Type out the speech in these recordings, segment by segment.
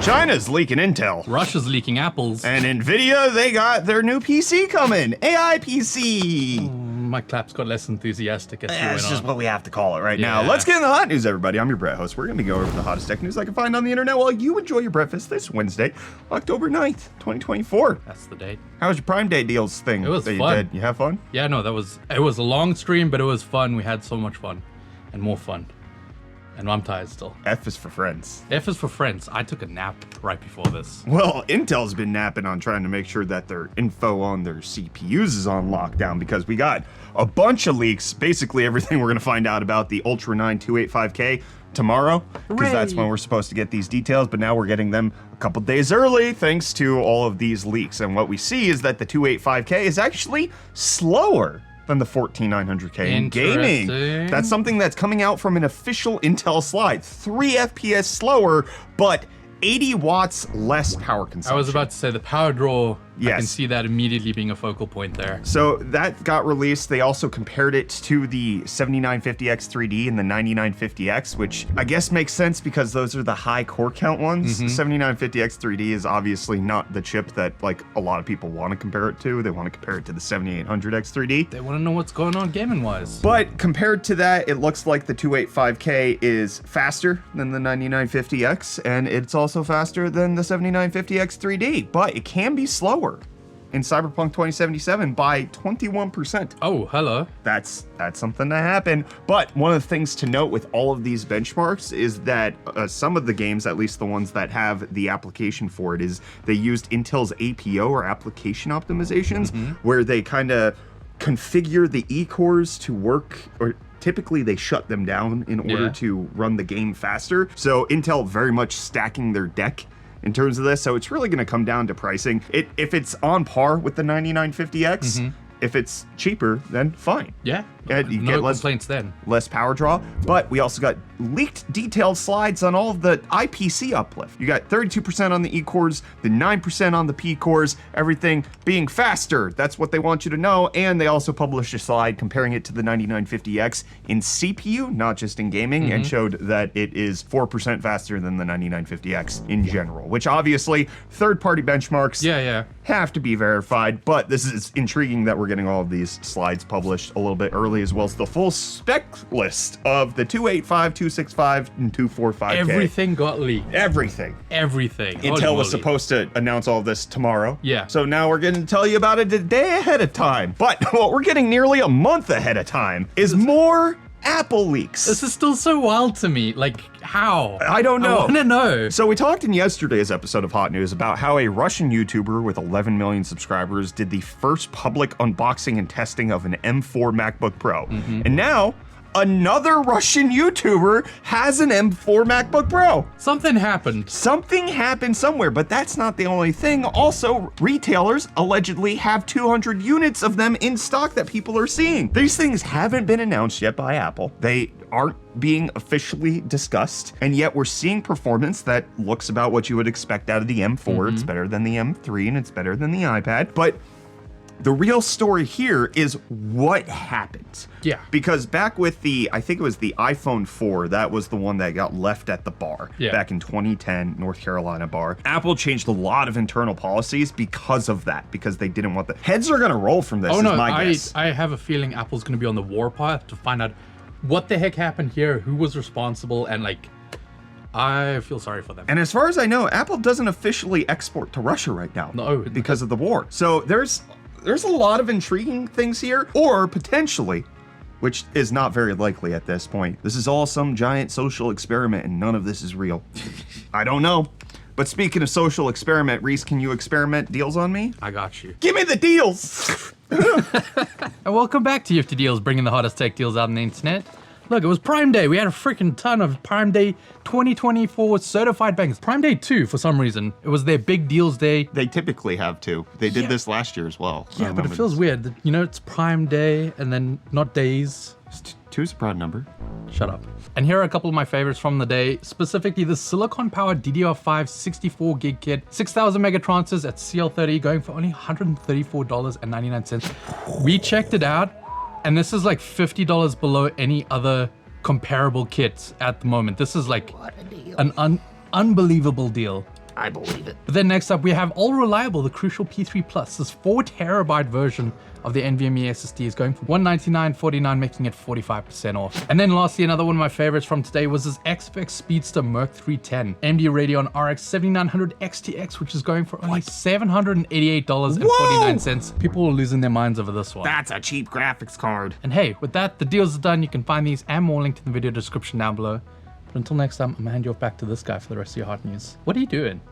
China's leaking Intel. Russia's leaking apples. And Nvidia, they got their new PC coming. AI PC. My claps got less enthusiastic as you went That's on. just what we have to call it right now. Let's get into the hot news, everybody. I'm your Brett host. We're going to go over the hottest tech news I can find on the internet while you enjoy your breakfast this Wednesday, October 9th, 2024. That's the date. How was your Prime Day deals thing? It was that fun. You did? You have fun? Yeah, no, it was a long stream, but it was fun. We had so much fun and more fun. And I'm tired still. F is for friends. F is for friends. I took a nap right before this. Well, Intel's been napping on trying to make sure that their info on their CPUs is on lockdown because we got a bunch of leaks. Basically everything we're going to find out about the Ultra 9 285K tomorrow, because that's when we're supposed to get these details, but now we're getting them a couple days early thanks to all of these leaks. And what we see is that the 285K is actually slower than the 14900K in gaming. That's something that's coming out from an official Intel slide. 3 FPS slower, but 80 watts less power consumption. I was about to say the power draw. Yes. I can see that immediately being a focal point there. So that got released. They also compared it to the 7950X 3D and the 9950X, which I guess makes sense because those are the high core count ones. 7950X 3D is obviously not the chip that like a lot of people want to compare it to. They want to compare it to the 7800X 3D. They want to know what's going on gaming wise. But compared to that, it looks like the 285K is faster than the 9950X, and it's also faster than the 7950X 3D, but it can be slower in Cyberpunk 2077 by 21%. Oh, hello. That's something to happen. But one of the things to note with all of these benchmarks is that some of the games, at least the ones that have the application for it, is they used Intel's APO or application optimizations, where they kind of configure the E-cores to work, or typically they shut them down in order to run the game faster. So Intel very much stacking their deck in terms of this, so it's really going to come down to pricing. If it's on par with the 9950X, if it's cheaper, then fine. Yeah, And you no get complaints then. less power draw, but we also got leaked detailed slides on all of the IPC uplift. You got 32% on the E cores, the 9% on the P cores, everything being faster. That's what they want you to know. And they also published a slide comparing it to the 9950X in CPU, not just in gaming, and showed that it is 4% faster than the 9950X in general, which obviously third-party benchmarks have to be verified, but this is intriguing that we're getting all of these slides published a little bit early, as well as the full spec list of the 285, 265, and 245K. Everything got leaked. Everything. Intel was supposed to announce all of this tomorrow. Yeah. So now we're going to tell you about it a day ahead of time. But what we're getting nearly a month ahead of time is more Apple leaks. This is still so wild to me. Like, how? I don't know. I want to know. So we talked in yesterday's episode of Hot News about how a Russian YouTuber with 11 million subscribers did the first public unboxing and testing of an M4 MacBook Pro. And now, another Russian YouTuber has an M4 MacBook Pro. Something happened. Something happened somewhere, but that's not the only thing. Also, retailers allegedly have 200 units of them in stock that people are seeing. These things haven't been announced yet by Apple. They aren't being officially discussed, and yet we're seeing performance that looks about what you would expect out of the M4. It's better than the M3 and it's better than the iPad, but the real story here is what happened. Yeah. Because back with I think it was the iPhone 4, that was the one that got left at the bar back in 2010, North Carolina bar. Apple changed a lot of internal policies because of that, because they didn't want heads are going to roll from this, my guess. I have a feeling Apple's going to be on the warpath to find out what the heck happened here, who was responsible, and like, I feel sorry for them. And as far as I know, Apple doesn't officially export to Russia right now. No. Because of the war. So there's a lot of intriguing things here, or potentially, which is not very likely at this point, this is all some giant social experiment and none of this is real. I don't know. But speaking of social experiment, Reece, can you experiment deals on me? I got you. Give me the deals! And welcome back to UFD Deals, bringing the hottest tech deals out on the internet. Look, it was Prime Day. We had a freaking ton of Prime Day 2024 certified bangers. Prime Day 2, for some reason. It was their big deals day. They typically have to. They did this last year as well. Yeah, but it feels weird. That, you know, it's Prime Day and then not days. Two's a proud number. Shut up. And here are a couple of my favorites from the day, specifically the silicon-powered DDR5 64 gig kit, 6,000 megatransfers at CL30, going for only $134.99. We checked it out, and this is like $50 below any other comparable kit at the moment. This is like an unbelievable deal. I believe it. But then next up, we have all reliable, the Crucial P3 Plus. This 4 terabyte version of the NVMe SSD is going for $199.49, making it 45% off. And then lastly, another one of my favorites from today was this XPEX Speedster Merc 310 AMD Radeon RX 7900 XTX, which is going for only $788.49. People are losing their minds over this one. That's a cheap graphics card. And hey, with that, the deals are done. You can find these and more linked in the video description down below. But until next time, I'm gonna hand you off back to this guy for the rest of your hot news. What are you doing?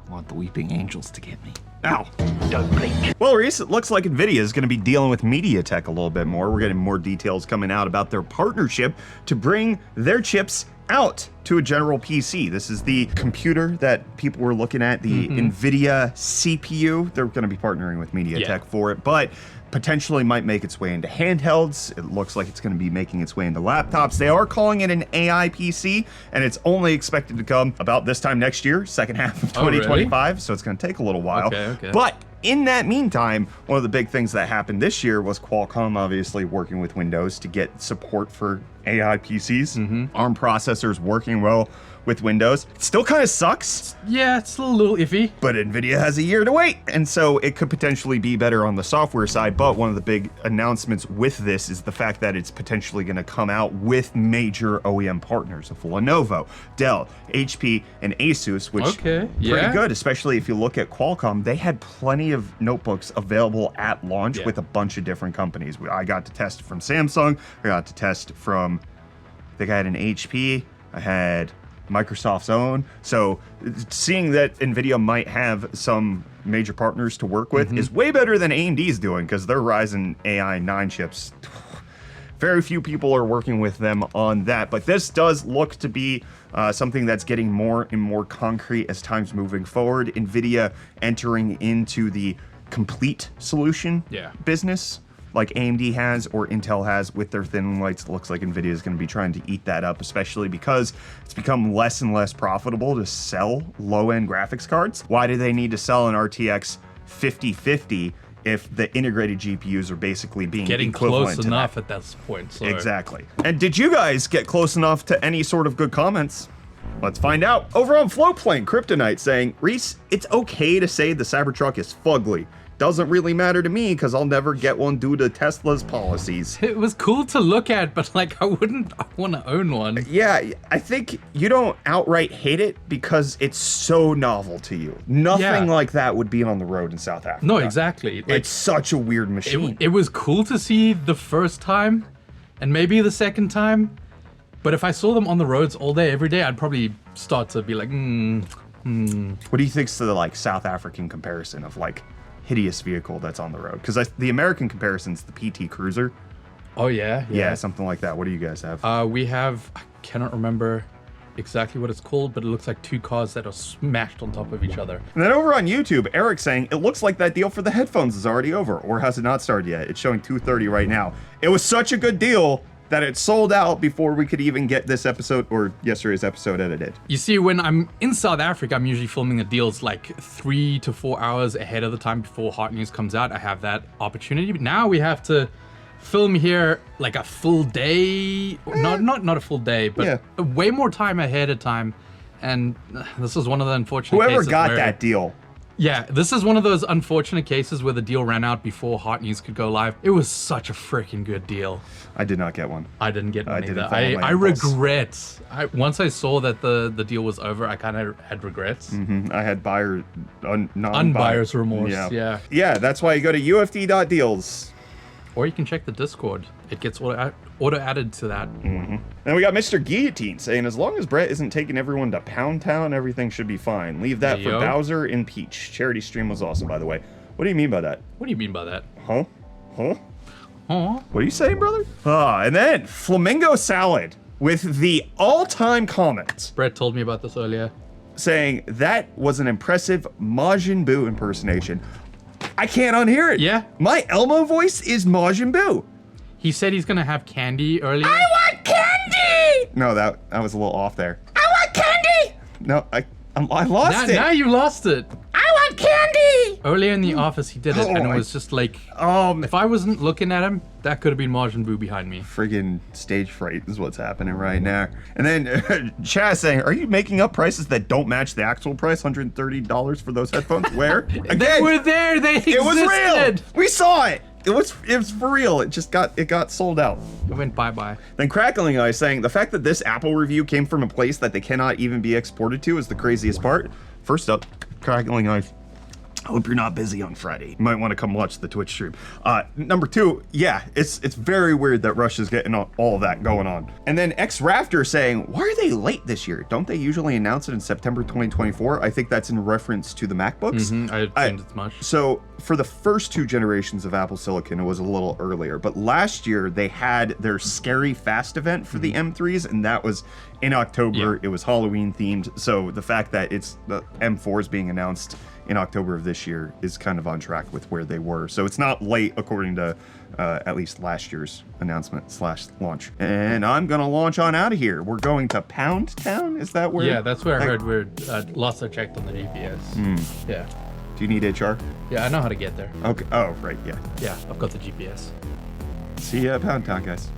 I want the weeping angels to get me. Ow. Don't blink. Well, Reece, it looks like Nvidia is going to be dealing with MediaTek a little bit more. We're getting more details coming out about their partnership to bring their chips out to a general PC. This is the computer that people were looking at, the Nvidia CPU. They're going to be partnering with MediaTek for it, but potentially might make its way into handhelds. It looks like it's going to be making its way into laptops. They are calling it an AI PC, and it's only expected to come about this time next year, second half of 2025, really? So it's going to take a little while. Okay. But in that meantime, one of the big things that happened this year was Qualcomm obviously working with Windows to get support for AI PCs. ARM processors working well with Windows. It still kind of sucks. Yeah, it's still a little iffy. But Nvidia has a year to wait, and so it could potentially be better on the software side. But one of the big announcements with this is the fact that it's potentially going to come out with major OEM partners of Lenovo, Dell, HP, and Asus, which pretty good, especially if you look at Qualcomm. They had plenty of notebooks available at launch with a bunch of different companies. I got to test from Samsung. I got to test from, I think I had an HP. I had Microsoft's own. So seeing that Nvidia might have some major partners to work with is way better than AMD's doing, because their Ryzen AI 9 chips, very few people are working with them on that. But this does look to be something that's getting more and more concrete as time's moving forward. Nvidia entering into the complete solution business, like AMD has or Intel has with their thin lights. It looks like Nvidia is going to be trying to eat that up, especially because it's become less and less profitable to sell low-end graphics cards. Why do they need to sell an RTX 5050 if the integrated GPUs are basically being getting close enough at that point? So. Exactly. And did you guys get close enough to any sort of good comments? Let's find out. Over on Floatplane, Kryptonite saying, Reece, it's okay to say the Cybertruck is fugly. Doesn't really matter to me because I'll never get one due to Tesla's policies. It was cool to look at, but like I wouldn't want to own one. Yeah, I think you don't outright hate it because it's so novel to you. Nothing like that would be on the road in South Africa. No, exactly. Like, it's such a weird machine. It was cool to see the first time and maybe the second time, but if I saw them on the roads all day, every day, I'd probably start to be like, What do you think's the like South African comparison of like hideous vehicle that's on the road? Because the American comparison's the PT Cruiser. Oh yeah, something like that. What do you guys have? We have, I cannot remember exactly what it's called, but it looks like 2 cars that are smashed on top of each other. And then over on YouTube, Eric saying, it looks like that deal for the headphones is already over, or has it not started yet? It's showing $230 right now. It was such a good deal that it sold out before we could even get this episode or yesterday's episode edited. You see, when I'm in South Africa, I'm usually filming the deals like 3 to 4 hours ahead of the time before hot news comes out. I have that opportunity, but now we have to film here like a full day, not a full day, but way more time ahead of time. And this is one of the unfortunate cases. Whoever got that deal. Yeah, this is one of those unfortunate cases where the deal ran out before hot news could go live. It was such a freaking good deal. I did not get one. I didn't get one either. I regret. Once I saw that the deal was over, I kind of had regrets. I had unbuyer's remorse. Yeah, that's why you go to UFD.deals. Or you can check the Discord. It gets auto-added to that. And we got Mr. Guillotine saying, as long as Brett isn't taking everyone to Pound Town, everything should be fine. Leave that for Bowser and Peach. Charity stream was awesome, by the way. What do you mean by that? What do you mean by that? Huh? What are you saying, brother? And then Flamingo Salad with the all-time comment. Brett told me about this earlier. Saying, that was an impressive Majin Buu impersonation. I can't unhear it. Yeah. My Elmo voice is Majin Buu. He said he's gonna have candy earlier. I want candy! No, that was a little off there. I want candy! No, I lost it. Now you lost it. I want candy! Earlier in the office, he did it, and it was just like, if I wasn't looking at him, that could have been Majin Buu behind me. Friggin' stage fright is what's happening right now. And then Chaz saying, are you making up prices that don't match the actual price? $130 for those headphones? Where? Again, They were there. They existed. it was real. We saw it. It was for real. It just got sold out. It went bye-bye. Then Crackling Eye saying, the fact that this Apple review came from a place that they cannot even be exported to is the craziest part. First up, Crackling Eye, I hope you're not busy on Friday. You might want to come watch the Twitch stream. Number two, yeah, it's very weird that Russia's getting all of that going on. And then X Rafter saying, why are they late this year? Don't they usually announce it in September 2024? I think that's in reference to the MacBooks. I assumed as much. So for the first 2 generations of Apple Silicon, it was a little earlier. But last year, they had their Scary Fast event for the M3s, and that was in October. It was Halloween themed. So the fact that it's the M4 is being announced in October of this year is kind of on track with where they were. So it's not late according to at least last year's announcement / launch. And I'm gonna launch on out of here. We're going to Pound Town? Is that where? Yeah, that's where I heard we're lost are checked on the GPS. Yeah. Do you need HR? Yeah, I know how to get there. Okay. Oh, right. Yeah. Yeah, I've got the GPS. See ya at Pound Town, guys.